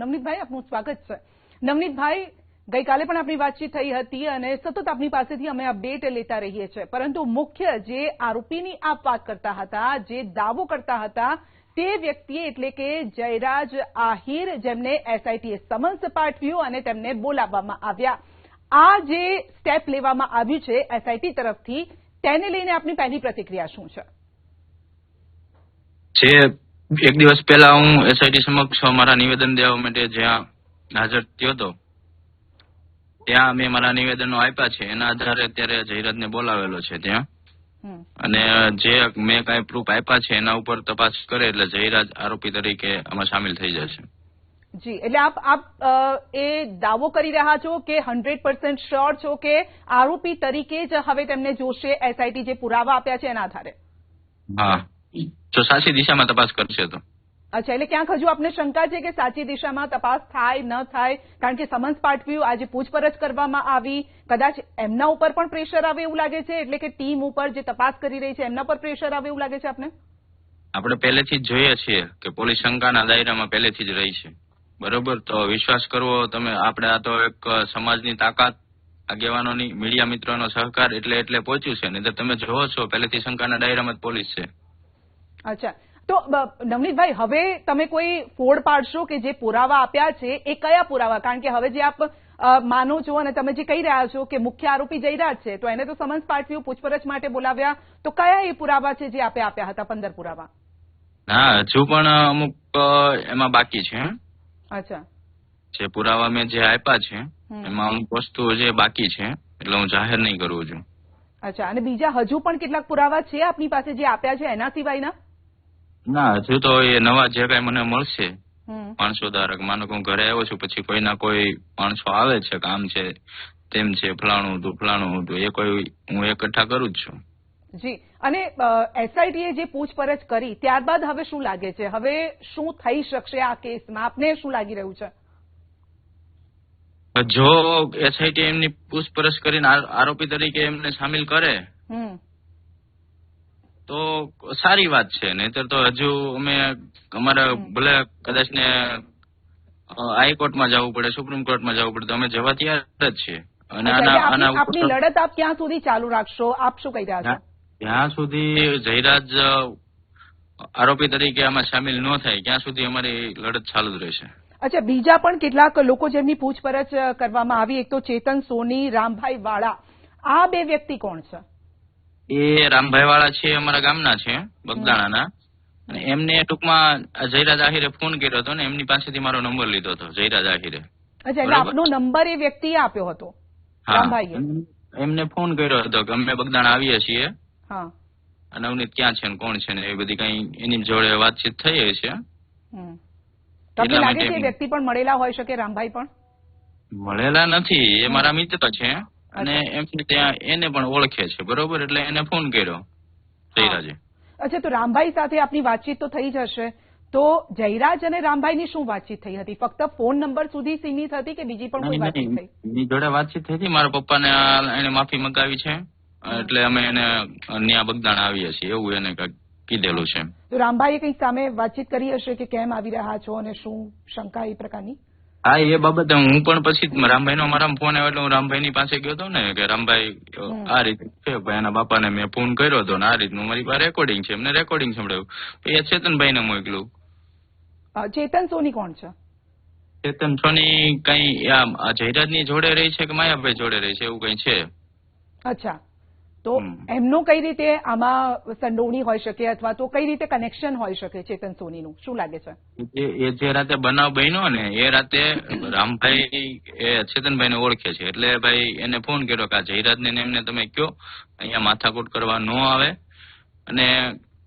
નવનીતભાઈ, આપનું સ્વાગત છે. નવનીતભાઈ, ગઈકાલે પણ આપણી વાતચીત થઈ હતી અને સતત આપની પાસેથી અમે અપડેટ લેતા રહીએ છીએ, પરંતુ મુખ્ય જે આરોપીની આપ વાત કરતા હતા, જે દાવો કરતા હતા, તે વ્યક્તિએ એટલે કે જયરાજ આહિર, જેમને એસઆઈટીએ સમન્સ પાઠવ્યું અને તેમને બોલાવવામાં આવ્યા. આ જે સ્ટેપ લેવામાં આવ્યું છે એસઆઈટી તરફથી, તેને લઈને આપની પહેલી પ્રતિક્રિયા શું છે? એક દિવસ પહેલા હું એસઆઈટી સમક્ષ મારા નિવેદન દેવા માટે જ્યાં હાજર થયો હતો, ત્યાં મેં મારા નિવેદનો આપ્યા છે. એના આધારે અત્યારે જયરાજને બોલાવેલો છે ત્યાં, અને જે મેં કઈ પ્રૂફ આપ્યા છે એના ઉપર તપાસ કરે એટલે જયરાજ આરોપી તરીકે આમાં સામેલ થઈ જશે. જી, એટલે આપ એ દાવો કરી રહ્યા છો કે 100% શ્યોર છો કે આરોપી તરીકે જ હવે તેમને જોશે એસઆઈટી જે પુરાવા આપ્યા છે એના આધારે? હા, જો સાચી દિશામાં તપાસ કરશે તો. અચ્છા, એટલે ક્યાંક હજુ આપને શંકા છે કે સાચી દિશામાં તપાસ થાય ન થાય, કારણ કે સમન્સ પાઠવ્યું, આજે પૂછપરછ કરવામાં આવી, કદાચ એમના ઉપર પણ પ્રેશર આવે એવું લાગે છે, એટલે કે ટીમ ઉપર જે તપાસ કરી રહી છે એમના પર પ્રેશર આવે એવું લાગે છે આપને? આપણે પહેલેથી જ જોઈએ છીએ કે પોલીસ શંકાના દાયરામાં પહેલેથી જ રહી છે, બરોબર? તો વિશ્વાસ કરવો તમે, આપણે આ તો એક સમાજની તાકાત, આગેવાનોની, મીડિયા મિત્રોનો સહકાર એટલે પહોંચ્યું છે, નહીં તો તમે જોવો છો પહેલેથી શંકાના દાયરામાં જ પોલીસ છે. અચ્છા, તો નવનીતભાઈ, હવે તમે કોઈ ફોડ પાડશો કે જે પુરાવા આપ્યા છે એ કયા પુરાવા? કારણ કે હવે જે આપ માનો છો અને તમે જે કહી રહ્યા છો કે મુખ્ય આરોપી જયરાજ છે, તો એને તો સમન્સ પાઠવ્યું, પૂછપરછ માટે બોલાવ્યા, તો કયા એ પુરાવા છે જે આપે આપ્યા હતા? 15 પુરાવા. હા, હજુ પણ અમુક એમાં બાકી છે. અચ્છા, જે પુરાવા મેં જે આપ્યા છે એમાં અમુક વસ્તુઓ જે બાકી છે, એટલે હું જાહેર નહીં કરું છું. અચ્છા, અને બીજા હજુ પણ કેટલાક પુરાવા છે આપની પાસે જે આપ્યા છે એના સિવાયના? ના, હજુ તો એ નવા જે કઈ મને મળશે માણસો ધારક, માનો કે હું ઘરે આવ્યો છું પછી કોઈના કોઈ માણસો આવે છે, કામ છે, તેમ છે, ફલાણું હતું, એ કોઈ હું એકઠા કરું જ છું. જી, અને એસઆઈટીએ જે પૂછપરછ કરી ત્યારબાદ હવે શું લાગે છે? હવે શું થઈ શકશે આ કેસમાં? આપને શું લાગી રહ્યું છે? જો એસઆઈટી એમની પૂછપરછ કરીને આરોપી તરીકે એમને સામેલ કરે તો સારી વાત છે, નહીતર તો હજુ અમારે ભલે કદાચ ને હાઈકોર્ટમાં જવું પડે, સુપ્રીમ કોર્ટમાં જવું પડે, તો અમે જવા તૈયાર જ છીએ. અને આપની લડત આપ ક્યાં સુધી ચાલુ રાખશો? આપ શું કહી રહ્યા છો? જ્યાં સુધી જયરાજ આરોપી તરીકે આમાં સામેલ ન થાય ત્યાં સુધી અમારી લડત ચાલુ જ રહેશે. અચ્છા, બીજા પણ કેટલાક લોકો જેમની પૂછપરછ કરવામાં આવી, એક તો ચેતન સોની, રામભાઈ વાળા, આ બે વ્યક્તિ કોણ છે? એ રામભાઈ વાળા છે અમારા ગામના છે, બગદાણાના, અને એમને ટૂંકમાં જયરાજ આહિરે ફોન કર્યો હતો ને એમની પાસેથી મારો નંબર લીધો હતો જયરાજ આહિરે. અચ્છા, એટલે આપનો નંબર એ વ્યક્તિએ આપ્યો હતો? રામભાઈએ એમને ફોન કર્યો હતો કે અમે બગદાણા આવીએ છીએ, હા, નવનીત ક્યાં છે ને કોણ છે ને એ બધી કઈ એની જોડે વાતચીત થઈ છે. તમને લાગે છે એ વ્યક્તિ પણ મળેલા હોય શકે? રામભાઈ પણ મળેલા નથી, એ મારા મિત્ર છે અને એમને ત્યાં એને પણ ઓળખે છે, બરોબર? એટલે એને ફોન કર્યો જયરાજે. અચ્છા, તો રામભાઈ સાથે આપની વાતચીત તો થઈ જ હશે, તો જયરાજ અને રામભાઈની શું વાતચીત થઈ હતી? ફક્ત ફોન નંબર સુધી સીમિત હતી કે બીજી પણ કોઈ વાતચીત થઈ? એની જોડે વાતચીત થઈ હતી. મારા પપ્પાને એને માફી મંગાવી છે, એટલે અમે એને ન્યા બગદાણા આવીએ છીએ એવું એને કીધેલું છે. તો રામભાઈએ કઈક સામે વાતચીત કરી હશે કે કેમ આવી રહ્યા છો અને શું શંકા એ પ્રકારની? હા, એ બાબતે હું પણ પછી રામભાઈ નો મારા ફોન આવ્યો એટલે હું રામભાઈ ની પાસે ગયો હતો ને કે રામભાઈ આ રીતે છે, ભાઈ એના બાપાને મેં ફોન કર્યો હતો ને આ રીતનું મારી પાસે રેકોર્ડિંગ છે, એમને રેકોર્ડિંગ સંભળાવ્યું. એ ચેતનભાઈ ને મોકલું. ચેતન સોની કોણ છે? ચેતન સોની કઈ જયરાજ ની જોડે રહી છે કે માયાભાઈ જોડે રહી છે એવું કઈ છે. અચ્છા, તો એમનું કઈ રીતે આમાં સંડોવણી હોઈ શકે અથવા તો કઈ રીતે કનેક્શન હોઈ શકે ચેતન સોનીનું? શું લાગે છે? એ જે રાતે બનાવ બન્યો ને એ રાતે રામભાઈ એ ચેતનભાઈ ને ઓળખે છે, એટલે ભાઈ એને ફોન કર્યો કે આ જયરાજ ને એમને તમે કયો અહીંયા માથાકૂટ કરવા ન આવે અને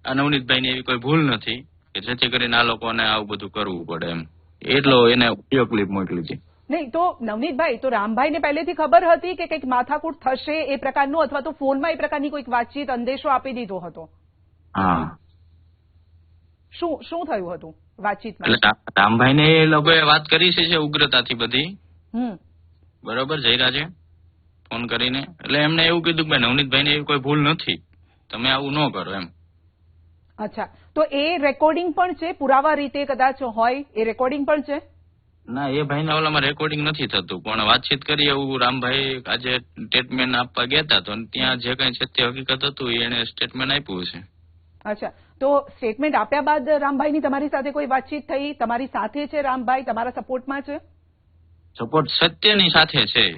આ નવનીતભાઈ ની એવી કોઈ ભૂલ નથી કે જેથી કરીને આ લોકોને આવું બધું કરવું પડે એમ. એટલો એને વિડીયો ક્લિપ મોકલી છે. નહીં તો નવનીતભાઈ, તો રામભાઈને પહેલેથી ખબર હતી કે કંઈક માથાકૂટ થશે એ પ્રકારનું, અથવા તો ફોનમાં એ પ્રકારની કોઈક વાતચીત, અંદેશો આપી દીધો હતો? હા. શું થયું હતું વાતચીતમાં? રામભાઈ ને એ લોકોએ વાત કરી છે ઉગ્રતાથી બધી, બરોબર? જયરાજે ફોન કરીને એટલે એમને એવું કીધું કે નવનીતભાઈ ને એવી કોઈ ભૂલ નથી, તમે આવું ન કરો એમ. અચ્છા, તો એ રેકોર્ડિંગ પણ છે? પુરાવા રીતે કદાચ હોય એ રેકોર્ડિંગ પણ છે? ના, એ ભાઈના ઓલામાં રેકોર્ડિંગ નથી થતું, પણ વાતચીત કરી એવું રામભાઈ આજે સ્ટેટમેન્ટ આપવા ગયા હતા, તો ત્યાં જે કઈ સત્ય હકીકત હતું એને સ્ટેટમેન્ટ આપ્યું છે. અચ્છા, તો સ્ટેટમેન્ટ આપ્યા બાદ રામભાઈની તમારી સાથે કોઈ વાતચીત થઈ? તમારી સાથે છે રામભાઈ, તમારા સપોર્ટમાં છે? સપોર્ટ સત્યની સાથે છે.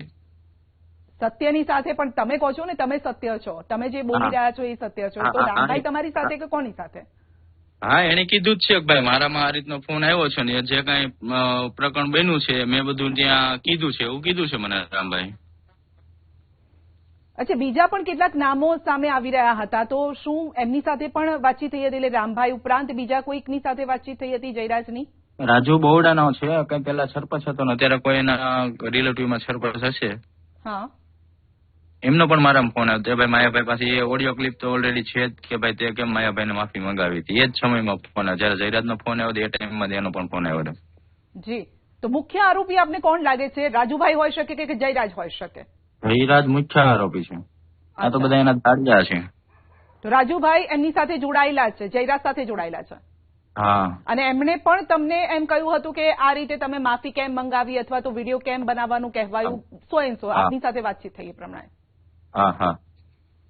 સત્યની સાથે? પણ તમે કહો છો ને તમે સત્ય છો, તમે જે બોલી રહ્યા છો એ સત્ય છો, તો રામભાઈ તમારી સાથે કે કોની સાથે? હા, એને કીધું જ છે કે ભાઈ મારામાં આ રીતનો ફોન આવ્યો છે ને જે કઈ પ્રકરણ બન્યું છે મેં બધું ત્યાં કીધું છે, એવું કીધું છે મને રામભાઈ. અચ્છા, બીજા પણ કેટલાક નામો સામે આવી રહ્યા હતા, તો શું એમની સાથે પણ વાતચીત થઈ હતી? એટલે રામભાઈ ઉપરાંત બીજા કોઈકની સાથે વાતચીત થઈ હતી જયરાજની? રાજુ બોવડાનો છે, કઈ પેલા સરપંચ હતો ને અત્યારે કોઈ એના રિલેટિવમાં સરપંચ હશે. હા, એમનો પણ મારામાં ફોન આવ્યો ભાઈ માયાભાઈ પાસે એ ઓડિયો ક્લિપ તો ઓલરેડી છે જ કે ભાઈ તે કેમ માયાભાઈને માફી મંગાવી હતી. એ જ સમયમાં ફોન આવ્યો, જયારે જયરાજનો ફોન આવ્યો એ ટાઈમમાં એનો પણ ફોન આવ્યો. જી, તો મુખ્ય આરોપી આપને કોણ લાગે છે? રાજુભાઈ હોઈ શકે કે જયરાજ હોઈ શકે? જયરાજ મુખ્ય આરોપી છે, આ તો બધા એના દાડિયા છે. તો રાજુભાઈ એમની સાથે જોડાયેલા છે, જયરાજ સાથે જોડાયેલા છે. હા, અને એમણે પણ તમને એમ કહ્યું હતું કે આ રીતે તમે માફી કેમ મંગાવી અથવા તો વિડીયો કેમ બનાવવાનું કહેવાયું? 100% આપની સાથે વાતચીત થઈ એ પ્રમાણે? હા હા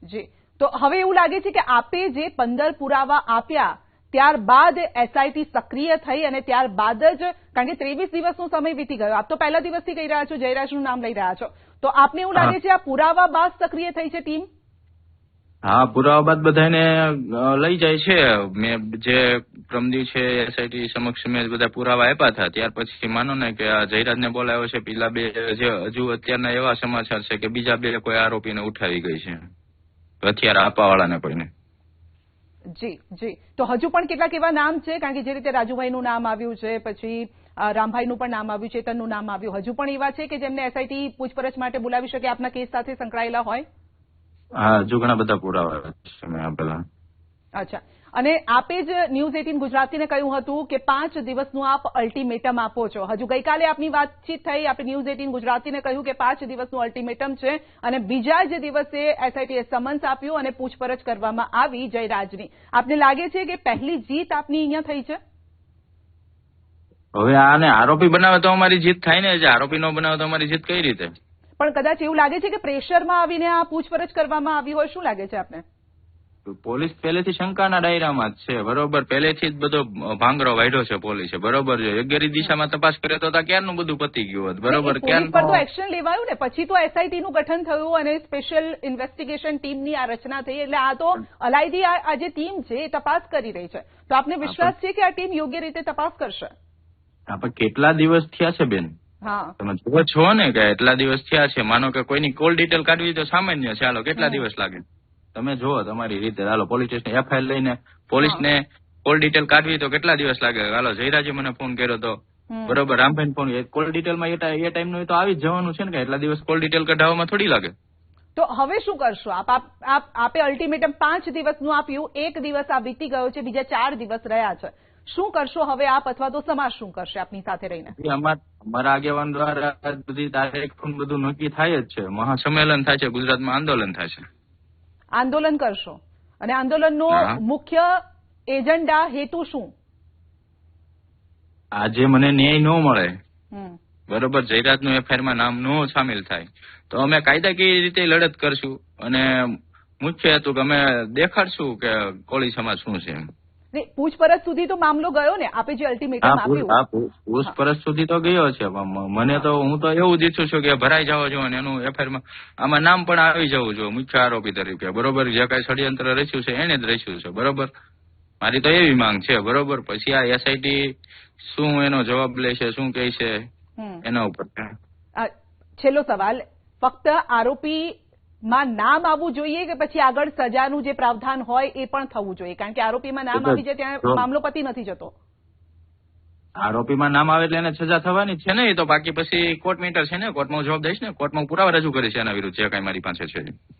જી, તો હવે એવું લાગે છે કે આપે જે 15 પુરાવા આપ્યા ત્યારબાદ એસઆઈટી સક્રિય થઈ અને ત્યારબાદ જ, કારણ કે 23 દિવસનો સમય વીતી ગયો, આપ તો પહેલા દિવસથી કહી રહ્યા છો, જયરાજનું નામ લઈ રહ્યા છો, તો આપને એવું લાગે છે આ પુરાવા બાદ સક્રિય થઈ છે ટીમ? હા, પુરાવા બાદ બધાને લઈ જાય છે. મેં જે પ્રમ દિવસે એસઆઈટી સમક્ષ મેં બધા પુરાવા આપ્યા હતા ત્યાર પછી માનો ને કે આ જયરાજને બોલાવ્યો છે, પેલા બે જે હજુ અત્યારના એવા સમાચાર છે કે બીજા બે કોઈ આરોપીને ઉઠાવી ગઈ છે, હથિયાર આપવા વાળાને કોઈને. જી જી, તો હજુ પણ કેટલાક એવા નામ છે, કારણ કે જે રીતે રાજુભાઈનું નામ આવ્યું છે, પછી રામભાઈનું પણ નામ આવ્યું, ચેતનનું નામ આવ્યું, હજુ પણ એવા છે કે જેમને એસઆઈટી પૂછપરછ માટે બોલાવી શકે આપના કેસ સાથે સંકળાયેલા હોય? હા, હજુ ઘણા બધા પુરાવા છે મેં આપેલા. અચ્છા, અને આપે જ ન્યૂઝ 18 ગુજરાતીને કહ્યું હતું કે 5 દિવસનું આપ અલ્ટિમેટમ આપો છો. હજુ ગઈકાલે આપની વાતચીત થઈ, આપણે ન્યૂઝ 18 ગુજરાતીને કહ્યું કે 5 દિવસનું અલ્ટિમેટમ છે, અને બીજા જ દિવસે એસઆઈટીએ સમન્સ આપ્યું અને પૂછપરછ કરવામાં આવી જયરાજની. આપને લાગે છે કે પહેલી જીત આપની અહીંયા થઈ છે? હવે આને આરોપી બનાવે તો અમારી જીત થાય ને, જે આરોપી નો બનાવે તો અમારી જીત કઈ રીતે? પણ કદાચ એવું લાગે છે કે પ્રેશરમાં આવીને આ પૂછપરછ કરવામાં આવી હોય, શું લાગે છે આપને? પોલીસ પહેલેથી શંકાના દાયરામાં જ છે, બરોબર, પહેલેથી જ બધો ભાંગરો વાઢ્યો છે પોલીસે, બરોબર. જો યોગ્ય દિશામાં તપાસ કરે તો ક્યારનું બધું પતી ગયું હોત, બરોબર. પોલીસ પર તો એક્શન લેવાયું ને, પછી તો એસઆઈટી નું ગઠન થયું અને સ્પેશિયલ ઇન્વેસ્ટિગેશન ટીમની આ રચના થઈ, એટલે આ તો અલાયદી આ જે ટીમ છે એ તપાસ કરી રહી છે, તો આપને વિશ્વાસ છે કે આ ટીમ યોગ્ય રીતે તપાસ કરશે? આપણે કેટલા દિવસ થયા છે બેન? હા, તમે જુઓ છો ને કે એટલા દિવસ થયા છે, માનો કે કોઈની કોલ ડિટેલ કાઢવી તો સામાન્ય છે, હાલો કેટલા દિવસ લાગે? તમે જુઓ તમારી રીતે, હાલો પોલીસ સ્ટેશન એફઆઈઆર લઈને પોલીસને કોલ ડિટેલ કાઢવી તો કેટલા દિવસ લાગે? હાલો જયરાજે મને ફોન કર્યો તો, બરોબર, રામભાઈ ફોન, કોલ ડિટેલમાં એ ટાઈમનું તો આવી જ જવાનું છે ને, કે એટલા દિવસ કોલ ડિટેલ કઢાવવામાં થોડી લાગે? તો હવે શું કરશો આપે અલ્ટિમેટમ 5 દિવસનું આપ્યું, 1 દિવસ આ વીતી ગયો છે, બીજા 4 દિવસ રહ્યા છે, શું કરશો હવે આપ, અથવા તો સમાજ શું કરશે આપની સાથે રહીને? અમારા આગેવાન દ્વારા બધી તારીખ બધું નક્કી થાય જ છે, મહાસંમેલન થાય છે, ગુજરાતમાં આંદોલન થાય છે. આંદોલન કરશો, અને આંદોલનનો મુખ્ય એજન્ડા, હેતુ શું? આજે મને ન્યાય ન મળે, બરોબર, જયરાજનું એફઆઈઆરમાં નામ ન સામેલ થાય તો અમે કાયદાકીય રીતે લડત કરશું, અને મુખ્ય હેતુ કે અમે દેખાડશું કે કોળી સમાજ શું છે. પૂછપરછ સુધી તો મામલો ગયો ને, આપે જે અલ્ટિમેટમ આપ્યું? પૂછપરછ સુધી તો ગયો છે, મને તો હું તો એવું જ ઈચ્છું છું કે ભરાઈ જવો જોઈએ અને એનું એફઆઈઆરમાં આમાં નામ પણ આવી જવું જોઈએ મુખ્ય આરોપી તરીકે, બરોબર. જે કઈ ષડયંત્ર રચ્યું છે એને જ રચ્યું છે, બરોબર. મારી તો એવી માંગ છે, બરોબર. પછી આ એસઆઈટી શું એનો જવાબ લે છે, શું કહે છે એના ઉપર. છેલ્લો સવાલ, ફક્ત આરોપી માં નામ આવવું જોઈએ કે પછી આગળ સજાનું જે પ્રાવધાન હોય એ પણ થવું જોઈએ? કારણ કે આરોપીમાં નામ આવી જાય ત્યાં મામલો પતી નથી જતો. આરોપીમાં નામ આવે એટલે એને સજા થવાની છે ને, એ તો બાકી પછી કોર્ટ મેટર છે ને, કોર્ટમાં જવાબ દઈશ ને, કોર્ટમાં પુરાવા રજૂ કરે છે એના વિરુદ્ધ જે કઈ મારી પાસે છે.